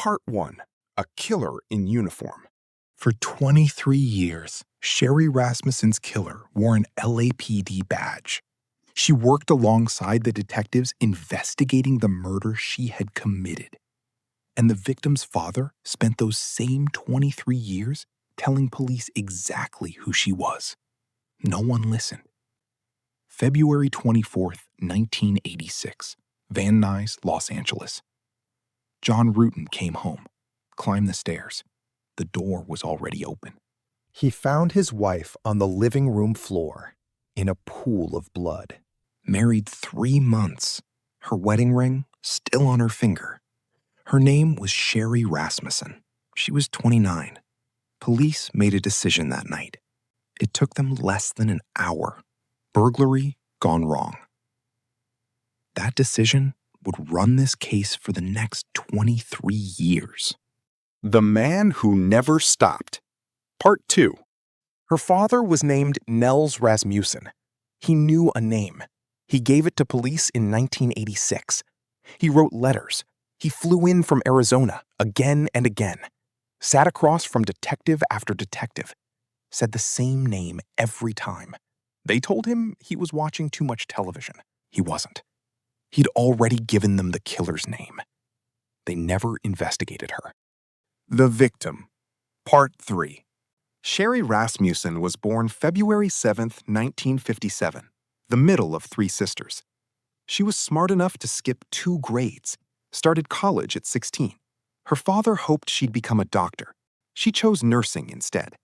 Part 1. A Killer in Uniform. For 23 years, Sherri Rasmussen's killer wore an LAPD badge. She worked alongside the detectives investigating the murder she had committed. And the victim's father spent those same 23 years telling police exactly who she was. No one listened. February 24th, 1986, Van Nuys, Los Angeles. John Ruetten came home, climbed the stairs. The door was already open. He found his wife on the living room floor in a pool of blood. Married 3 months, her wedding ring still on her finger. Her name was Sherri Rasmussen. She was 29. Police made a decision that night. It took them less than an hour. Burglary gone wrong. That decision would run this case for the next 23 years. The Man Who Never Stopped. Part 2. Her father was named Nels Rasmussen. He knew a name. He gave it to police in 1986. He wrote letters. He flew in from Arizona again and again. Sat across from detective after detective. Said the same name every time. They told him he was watching too much television. He wasn't. He'd already given them the killer's name. They never investigated her. The Victim. Part 3. Sherri Rasmussen was born February 7th, 1957, the middle of 3 sisters. She was smart enough to skip 2 grades, started college at 16. Her father hoped she'd become a doctor. She chose nursing instead.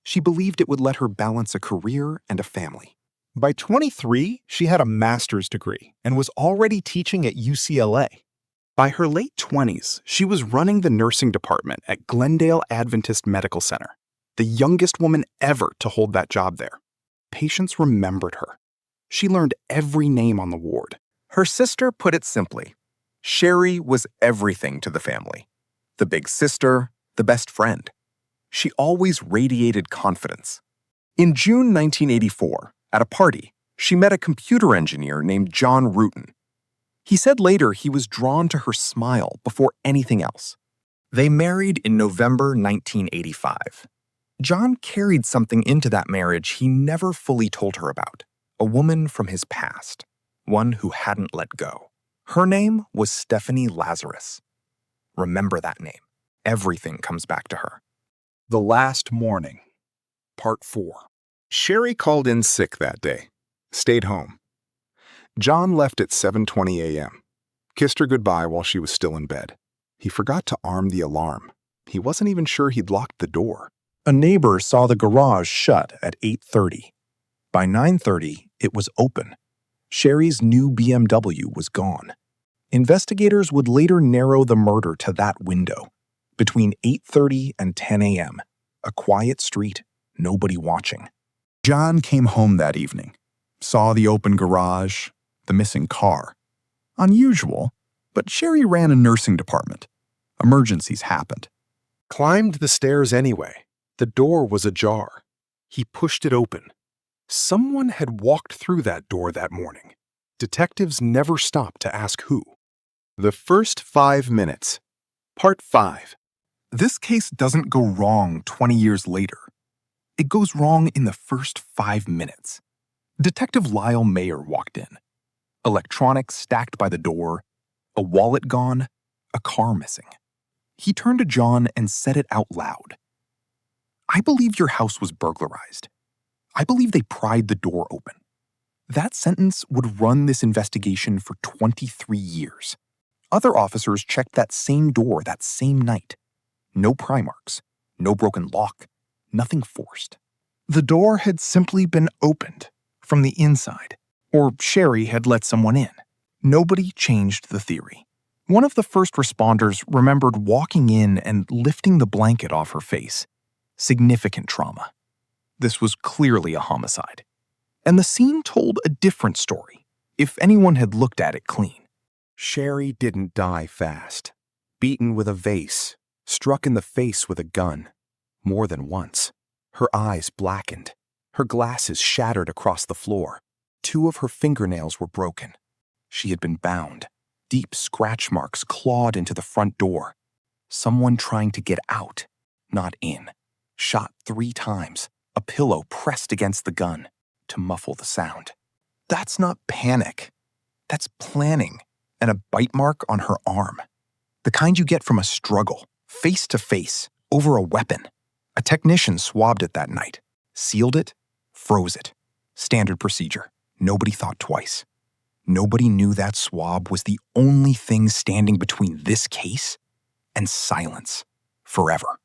She believed it would let her balance a career and a family. By 23, she had a master's degree and was already teaching at UCLA. By her late 20s, she was running the nursing department at Glendale Adventist Medical Center, the youngest woman ever to hold that job there. Patients remembered her. She learned every name on the ward. Her sister put it simply. Sherri was everything to the family. The big sister, the best friend. She always radiated confidence. In June 1984, at a party, she met a computer engineer named John Ruetten. He said later he was drawn to her smile before anything else. They married in November 1985. John carried something into that marriage he never fully told her about, a woman from his past, one who hadn't let go. Her name was Stephanie Lazarus. Remember that name. Everything comes back to her. The Last Morning. Part 4. Sherri called in sick that day. Stayed home. John left at 7:20 a.m. Kissed her goodbye while she was still in bed. He forgot to arm the alarm. He wasn't even sure he'd locked the door. A neighbor saw the garage shut at 8:30. By 9:30, it was open. Sherri's new BMW was gone. Investigators would later narrow the murder to that window, between 8:30 and 10 a.m., a quiet street, nobody watching. John came home that evening, saw the open garage, the missing car. Unusual, but Sherri ran a nursing department. Emergencies happened. Climbed the stairs anyway. The door was ajar. He pushed it open. Someone had walked through that door that morning. Detectives never stopped to ask who. The First 5 Minutes. Part 5. This case doesn't go wrong 20 years later. It goes wrong in the first 5 minutes. Detective Lyle Mayer walked in. Electronics stacked by the door, a wallet gone, a car missing. He turned to John and said it out loud. "I believe your house was burglarized. I believe they pried the door open." That sentence would run this investigation for 23 years. Other officers checked that same door that same night. No pry marks, no broken lock, nothing forced. The door had simply been opened from the inside, or Sherri had let someone in. Nobody changed the theory. One of the first responders remembered walking in and lifting the blanket off her face. Significant trauma. This was clearly a homicide. And the scene told a different story, if anyone had looked at it clean. Sherri didn't die fast. Beaten with a vase, struck in the face with a gun. More than once. Her eyes blackened. Her glasses shattered across the floor. 2 of her fingernails were broken. She had been bound. Deep scratch marks clawed into the front door. Someone trying to get out, not in. Shot 3 times, a pillow pressed against the gun to muffle the sound. That's not panic. That's planning, and a bite mark on her arm. The kind you get from a struggle, face to face, over a weapon. A technician swabbed it that night, sealed it, froze it. Standard procedure. Nobody thought twice. Nobody knew that swab was the only thing standing between this case and silence forever.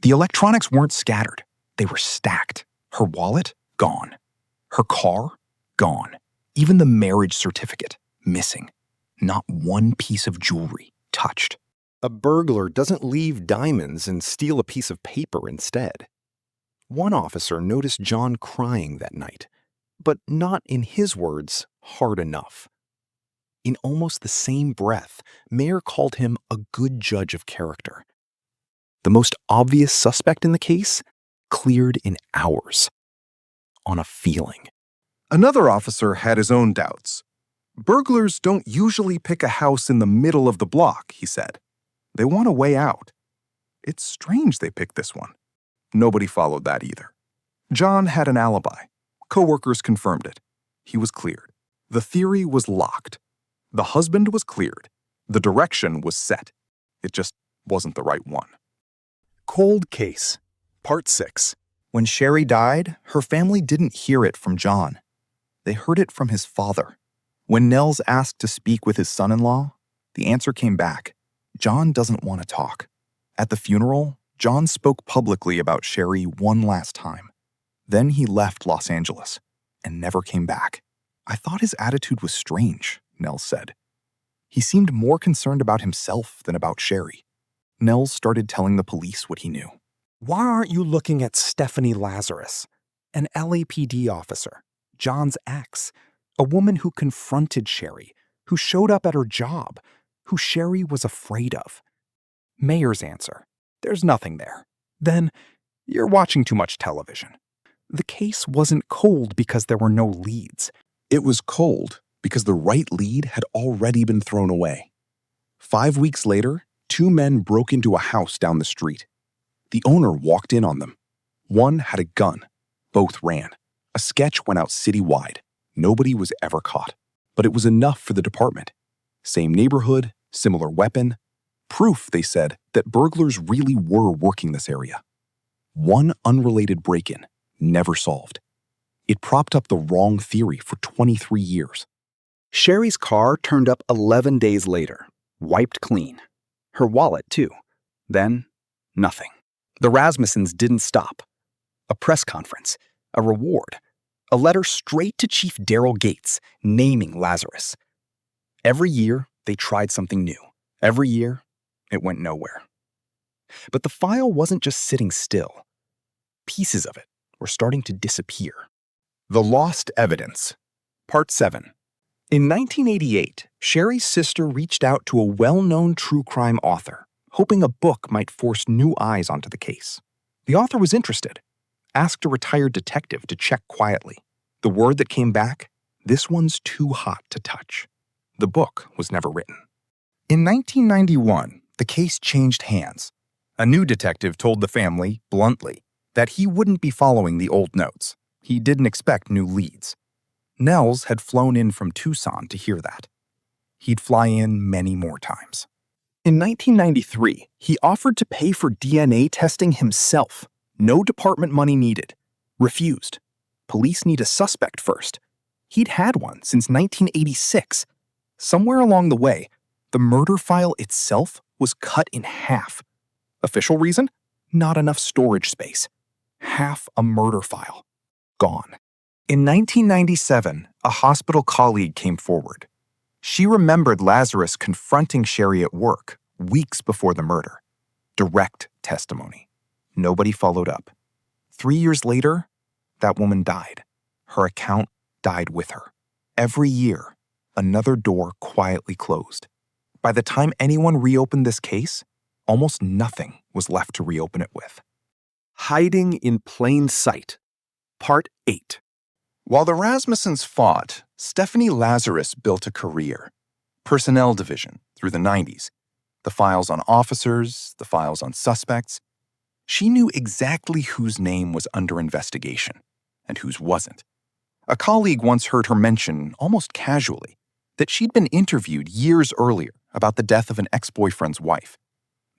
The electronics weren't scattered. They were stacked. Her wallet, gone. Her car, gone. Even the marriage certificate, missing. Not one piece of jewelry touched. A burglar doesn't leave diamonds and steal a piece of paper instead. One officer noticed John crying that night, but not, in his words, hard enough. In almost the same breath, Mayer called him a good judge of character. The most obvious suspect in the case cleared in hours. On a feeling. Another officer had his own doubts. Burglars don't usually pick a house in the middle of the block, he said. They want a way out. It's strange they picked this one. Nobody followed that either. John had an alibi. Coworkers confirmed it. He was cleared. The theory was locked. The husband was cleared. The direction was set. It just wasn't the right one. Cold Case, Part 6. When Sherri died, her family didn't hear it from John. They heard it from his father. When Nels asked to speak with his son-in-law, the answer came back. John doesn't want to talk. At the funeral, John spoke publicly about Sherri one last time. Then he left Los Angeles and never came back. I thought his attitude was strange, Nels said. He seemed more concerned about himself than about Sherri. Nels started telling the police what he knew. Why aren't you looking at Stephanie Lazarus, an LAPD officer, John's ex, a woman who confronted Sherri, who showed up at her job, who Sherri was afraid of? Mayer's answer, there's nothing there. Then, you're watching too much television. The case wasn't cold because there were no leads. It was cold because the right lead had already been thrown away. 5 weeks later, 2 men broke into a house down the street. The owner walked in on them. One had a gun. Both ran. A sketch went out citywide. Nobody was ever caught. But it was enough for the department. Same neighborhood, similar weapon. Proof, they said, that burglars really were working this area. One unrelated break-in, never solved. It propped up the wrong theory for 23 years. Sherri's car turned up 11 days later, wiped clean. Her wallet, too. Then, nothing. The Rasmussens didn't stop. A press conference, a reward, a letter straight to Chief Daryl Gates naming Lazarus. Every year, they tried something new. Every year, it went nowhere. But the file wasn't just sitting still. Pieces of it were starting to disappear. The Lost Evidence, Part 7. In 1988, Sherri's sister reached out to a well-known true crime author, hoping a book might force new eyes onto the case. The author was interested, asked a retired detective to check quietly. The word that came back, this one's too hot to touch. The book was never written. In 1991, the case changed hands. A new detective told the family, bluntly, that he wouldn't be following the old notes. He didn't expect new leads. Nels had flown in from Tucson to hear that. He'd fly in many more times. In 1993, he offered to pay for DNA testing himself. No department money needed. Refused. Police need a suspect first. He'd had one since 1986. Somewhere along the way, the murder file itself was cut in half. Official reason? Not enough storage space. Half a murder file. Gone. In 1997, a hospital colleague came forward. She remembered Lazarus confronting Sherri at work weeks before the murder. Direct testimony. Nobody followed up. 3 years later, that woman died. Her account died with her. Every year, another door quietly closed. By the time anyone reopened this case, almost nothing was left to reopen it with. Hiding in Plain Sight, Part 8. While the Rasmussens fought, Stephanie Lazarus built a career. Personnel division through the 90s. The files on officers, the files on suspects. She knew exactly whose name was under investigation and whose wasn't. A colleague once heard her mention, almost casually, that she'd been interviewed years earlier about the death of an ex-boyfriend's wife.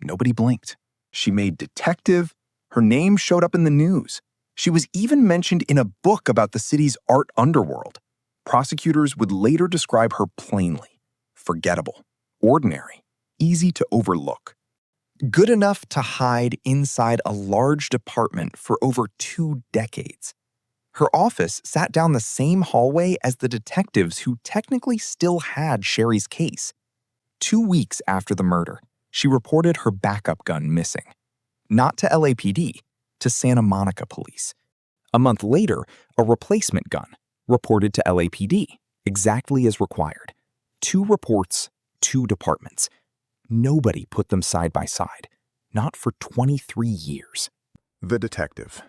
Nobody blinked. She made detective. Her name showed up in the news. She was even mentioned in a book about the city's art underworld. Prosecutors would later describe her plainly: forgettable, ordinary, easy to overlook. Good enough to hide inside a large department for over 2 decades. Her office sat down the same hallway as the detectives who technically still had Sherri's case. 2 weeks after the murder, she reported her backup gun missing. Not to LAPD, to Santa Monica police. A month later, a replacement gun reported to LAPD, exactly as required. 2 reports, 2 departments. Nobody put them side by side. Not for 23 years. The Detective,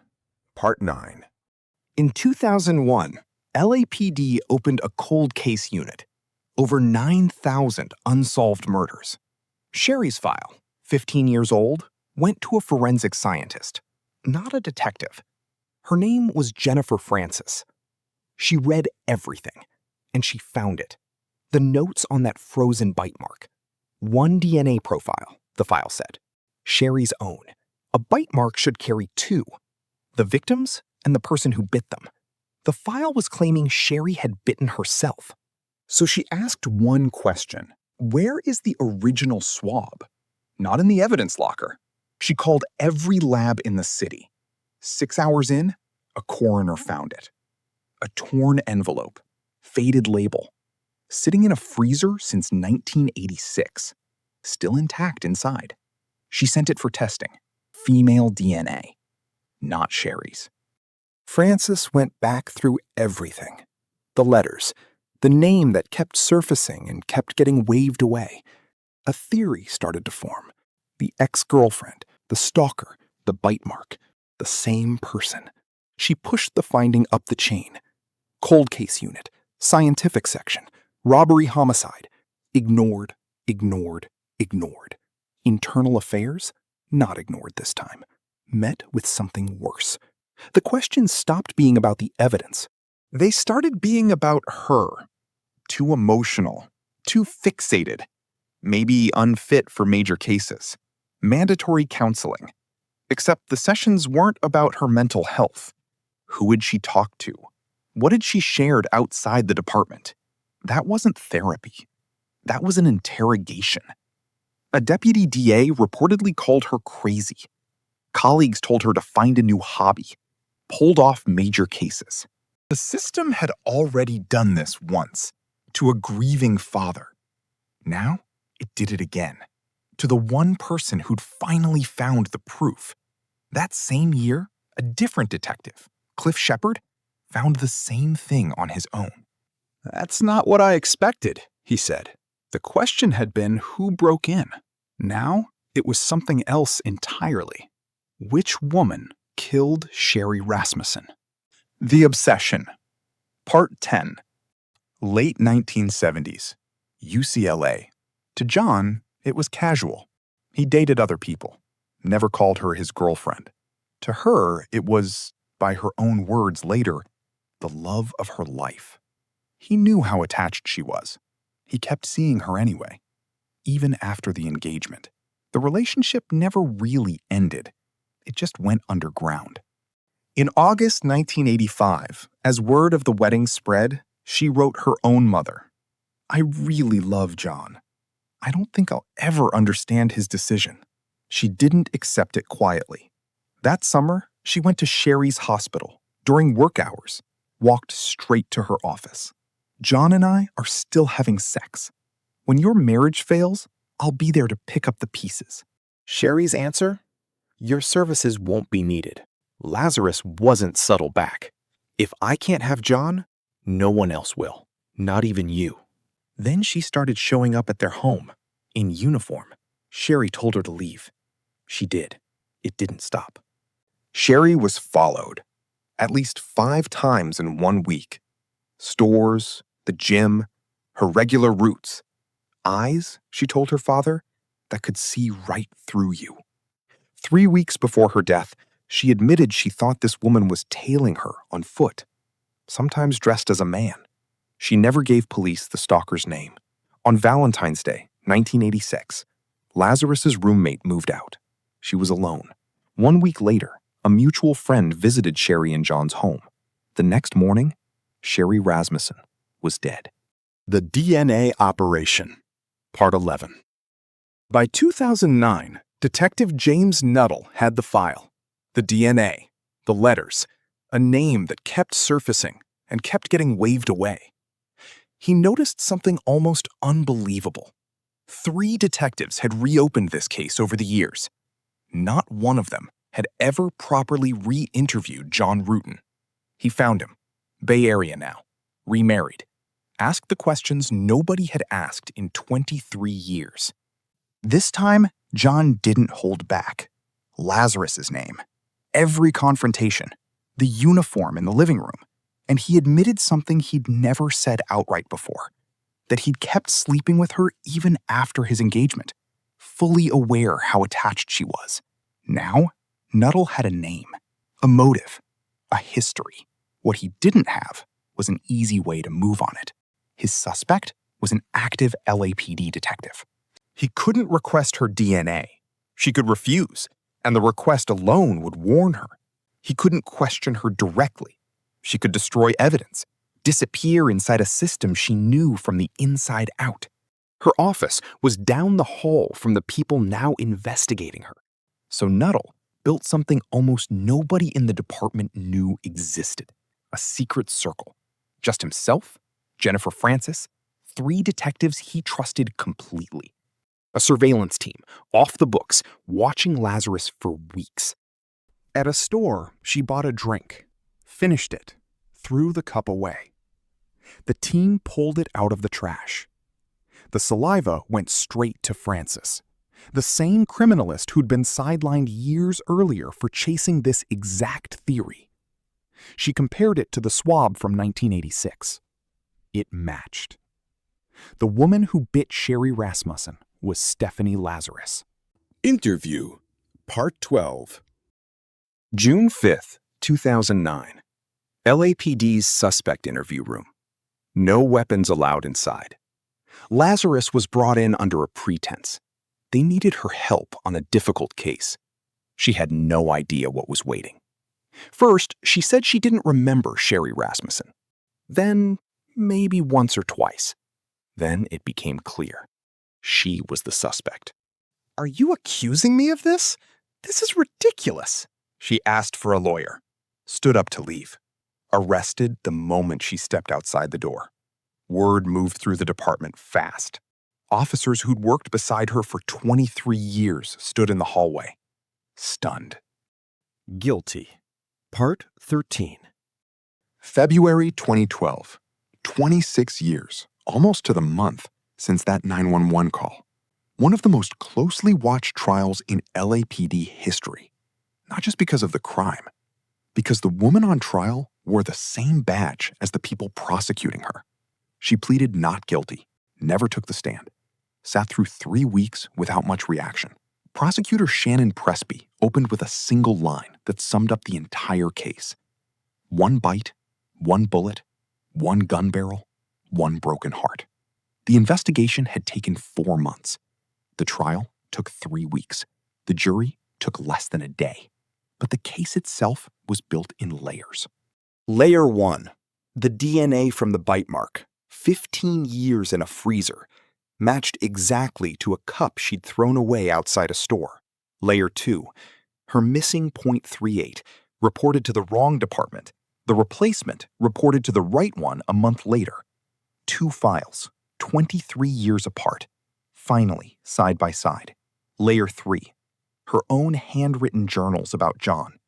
Part 9. In 2001, LAPD opened a cold case unit. Over 9,000 unsolved murders. Sherri's file, 15 years old, went to a forensic scientist, not a detective. Her name was Jennifer Francis. She read everything, and she found it. The notes on that frozen bite mark. 1 DNA profile, the file said. Sherri's own. A bite mark should carry 2. The victims and the person who bit them. The file was claiming Sherri had bitten herself. So she asked one question. Where is the original swab? Not in the evidence locker. She called every lab in the city. 6 hours in, a coroner found it. A torn envelope, faded label, sitting in a freezer since 1986, still intact inside. She sent it for testing. Female DNA, not Sherri's. Francis went back through everything. The letters, the name that kept surfacing and kept getting waved away. A theory started to form. The ex-girlfriend, the stalker, the bite mark, the same person. She pushed the finding up the chain. Cold case unit, scientific section, robbery homicide. Ignored, ignored, ignored. Internal affairs? Not ignored this time. Met with something worse. The questions stopped being about the evidence. They started being about her. Too emotional, too fixated, maybe unfit for major cases. Mandatory counseling. Except the sessions weren't about her mental health. Who had she talked to? What had she shared outside the department? That wasn't therapy. That was an interrogation. A deputy DA reportedly called her crazy. Colleagues told her to find a new hobby. Pulled off major cases. The system had already done this once, to a grieving father. Now, it did it again, to the one person who'd finally found the proof. That same year, a different detective, Cliff Shepard, found the same thing on his own. That's not what I expected, he said. The question had been who broke in. Now, it was something else entirely. Which woman killed Sherri Rasmussen? The Obsession. Part 10. Late 1970s. UCLA. To John, it was casual. He dated other people. Never called her his girlfriend. To her, it was, by her own words later, the love of her life. He knew how attached she was. He kept seeing her anyway. Even after the engagement. The relationship never really ended. It just went underground. In August 1985, as word of the wedding spread, she wrote her own mother. I really love John. I don't think I'll ever understand his decision. She didn't accept it quietly. That summer, she went to Sherri's hospital during work hours, walked straight to her office. John and I are still having sex. When your marriage fails, I'll be there to pick up the pieces. Sherri's answer? Your services won't be needed. Lazarus wasn't subtle back. If I can't have John, no one else will. Not even you. Then she started showing up at their home, in uniform. Sherri told her to leave. She did. It didn't stop. Sherri was followed, at least 5 times in 1 week. Stores, the gym, her regular routes. Eyes, she told her father, that could see right through you. 3 weeks before her death, she admitted she thought this woman was tailing her on foot, sometimes dressed as a man. She never gave police the stalker's name. On Valentine's Day, 1986, Lazarus's roommate moved out. She was alone. 1 week later, a mutual friend visited Sherri and John's home. The next morning, Sherri Rasmussen was dead. The DNA Operation, Part 11. By 2009, Detective James Nuttall had the file, the DNA, the letters, a name that kept surfacing and kept getting waved away. He noticed something almost unbelievable. 3 detectives had reopened this case over the years. Not one of them had ever properly re-interviewed John Ruetten. He found him, Bay Area now, remarried, asked the questions nobody had asked in 23 years. This time, John didn't hold back. Lazarus's name, every confrontation, the uniform in the living room, and he admitted something he'd never said outright before, that he'd kept sleeping with her even after his engagement, fully aware how attached she was. Now, Nuttall had a name, a motive, a history. What he didn't have was an easy way to move on it. His suspect was an active LAPD detective. He couldn't request her DNA. She could refuse, and the request alone would warn her. He couldn't question her directly. She could destroy evidence, disappear inside a system she knew from the inside out. Her office was down the hall from the people now investigating her. So Nuttall built something almost nobody in the department knew existed, a secret circle. Just himself, Jennifer Francis, 3 detectives he trusted completely. A surveillance team, off the books, watching Lazarus for weeks. At a store, she bought a drink, finished it, threw the cup away. The team pulled it out of the trash. The saliva went straight to Francis, the same criminalist who'd been sidelined years earlier for chasing this exact theory. She compared it to the swab from 1986. It matched. The woman who bit Sherri Rasmussen was Stephanie Lazarus. Interview, Part 12. June 5th, 2009. LAPD's suspect interview room. No weapons allowed inside. Lazarus was brought in under a pretense. They needed her help on a difficult case. She had no idea what was waiting. First, she said she didn't remember Sherri Rasmussen. Then, maybe once or twice. Then it became clear. She was the suspect. "Are you accusing me of this? This is ridiculous." She asked for a lawyer, stood up to leave, arrested the moment she stepped outside the door. Word moved through the department fast. Officers who'd worked beside her for 23 years stood in the hallway, stunned. Guilty, Part 13. February 2012. 26 years, almost to the month, since that 911 call. One of the most closely watched trials in LAPD history. Not just because of the crime, because the woman on trial wore the same badge as the people prosecuting her. She pleaded not guilty, never took the stand, sat through 3 weeks without much reaction. Prosecutor Shannon Presby opened with a single line that summed up the entire case. 1 bite, 1 bullet, 1 gun barrel, 1 broken heart. The investigation had taken 4 months. The trial took 3 weeks. The jury took less than a day. But the case itself was built in layers. Layer 1. The DNA from the bite mark, 15 years in a freezer, matched exactly to a cup she'd thrown away outside a store. Layer 2. Her missing .38, reported to the wrong department. The replacement reported to the right one a month later. 2 files, 23 years apart, finally side by side. Layer 3. Her own handwritten journals about John,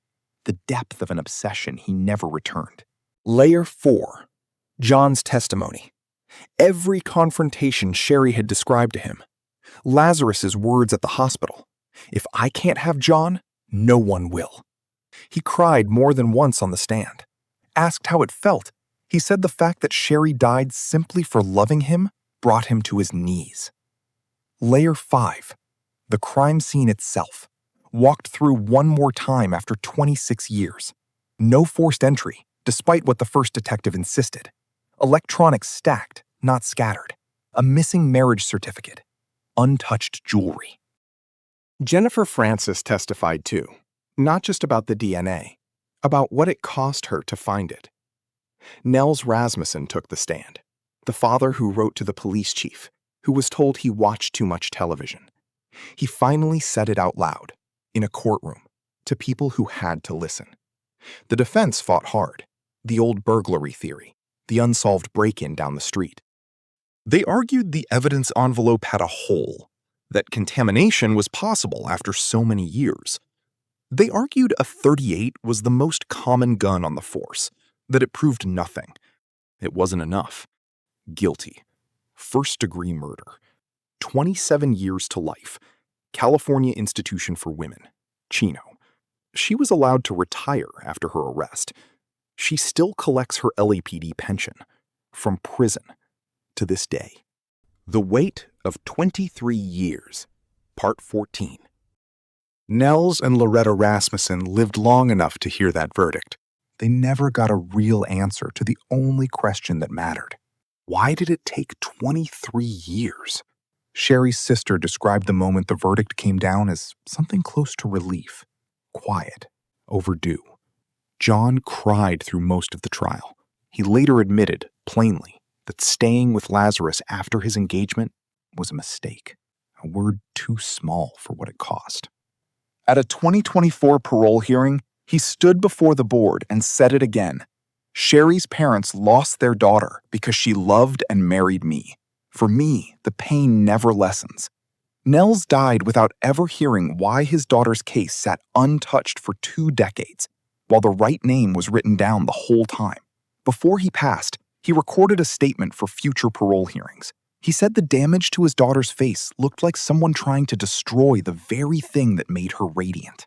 the depth of an obsession he never returned. Layer 4. John's testimony. Every confrontation Sherri had described to him. Lazarus's words at the hospital. If I can't have John, no one will. He cried more than once on the stand. Asked how it felt, he said the fact that Sherri died simply for loving him brought him to his knees. Layer 5. the crime scene itself, walked through one more time after 26 years. No forced entry, despite what the first detective insisted. Electronics stacked, not scattered. A missing marriage certificate. Untouched jewelry. Jennifer Francis testified too, not just about the DNA, about what it cost her to find it. Nels Rasmussen took the stand, the father who wrote to the police chief, who was told he watched too much television. He finally said it out loud, in a courtroom, to people who had to listen. The defense fought hard, the old burglary theory, the unsolved break-in down the street. They argued the evidence envelope had a hole, that contamination was possible after so many years. They argued a .38 was the most common gun on the force, that it proved nothing. It wasn't enough. Guilty. First-degree murder. 27 years to life. California Institution for Women. Chino. She was allowed to retire after her arrest. She still collects her LAPD pension. From prison. To this day. The Weight of 23 Years. Part 14. Nels and Loretta Rasmussen lived long enough to hear that verdict. They never got a real answer to the only question that mattered. Why did it take 23 years? Sherri's sister described the moment the verdict came down as something close to relief. Quiet. Overdue. John cried through most of the trial. He later admitted, plainly, that staying with Lazarus after his engagement was a mistake, a word too small for what it cost. At a 2024 parole hearing, he stood before the board and said it again. Sherri's parents lost their daughter because she loved and married me. For me, the pain never lessens. Nels died without ever hearing why his daughter's case sat untouched for 2 decades, while the right name was written down the whole time. Before he passed, he recorded a statement for future parole hearings. He said the damage to his daughter's face looked like someone trying to destroy the very thing that made her radiant.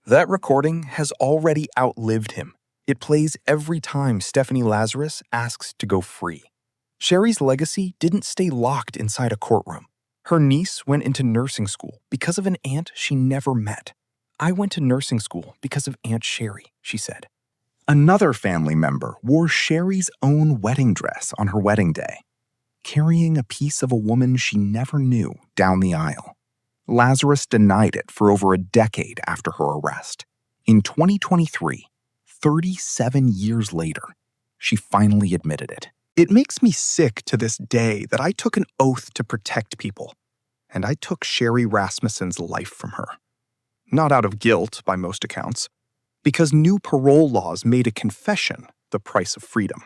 That recording has already outlived him. It plays every time Stephanie Lazarus asks to go free. Sherri's legacy didn't stay locked inside a courtroom. Her niece went into nursing school because of an aunt she never met. I went to nursing school because of Aunt Sherri, she said. Another family member wore Sherri's own wedding dress on her wedding day, carrying a piece of a woman she never knew down the aisle. Lazarus denied it for over a decade after her arrest. In 2023, 37 years later, she finally admitted it. It makes me sick to this day that I took an oath to protect people, and I took Sherri Rasmussen's life from her. Not out of guilt, by most accounts, because new parole laws made a confession the price of freedom.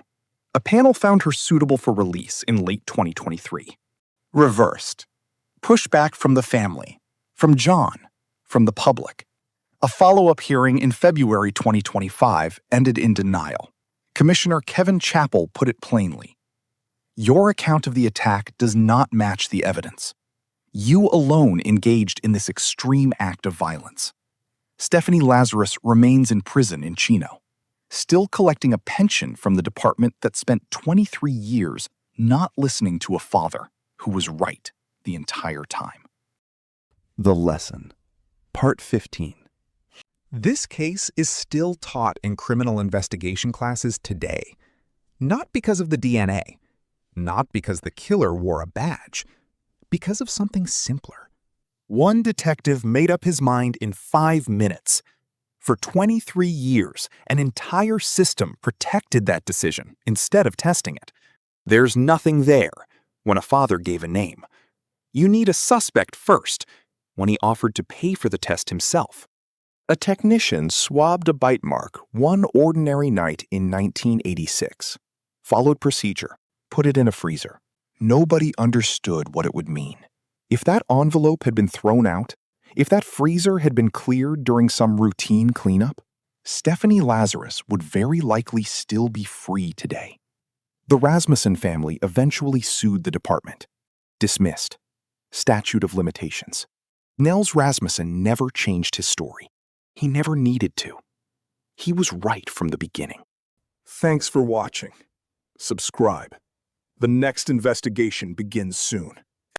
A panel found her suitable for release in late 2023. Reversed. Pushback from the family, from John, from the public. A follow-up hearing in February 2025 ended in denial. Commissioner Kevin Chappell put it plainly. Your account of the attack does not match the evidence. You alone engaged in this extreme act of violence. Stephanie Lazarus remains in prison in Chino, still collecting a pension from the department that spent 23 years not listening to a father who was right the entire time. The Lesson. Part 15. This case is still taught in criminal investigation classes today. Not because of the DNA, not because the killer wore a badge, because of something simpler. One detective made up his mind in 5 minutes. For 23 years, an entire system protected that decision instead of testing it. There's nothing there when a father gave a name. You need a suspect first, when he offered to pay for the test himself. A technician swabbed a bite mark one ordinary night in 1986. Followed procedure, put it in a freezer. Nobody understood what it would mean. If that envelope had been thrown out, if that freezer had been cleared during some routine cleanup, Stephanie Lazarus would very likely still be free today. The Rasmussen family eventually sued the department. Dismissed. Statute of limitations. Nels Rasmussen never changed his story. He never needed to. He was right from the beginning. Thanks for watching. Subscribe. The next investigation begins soon.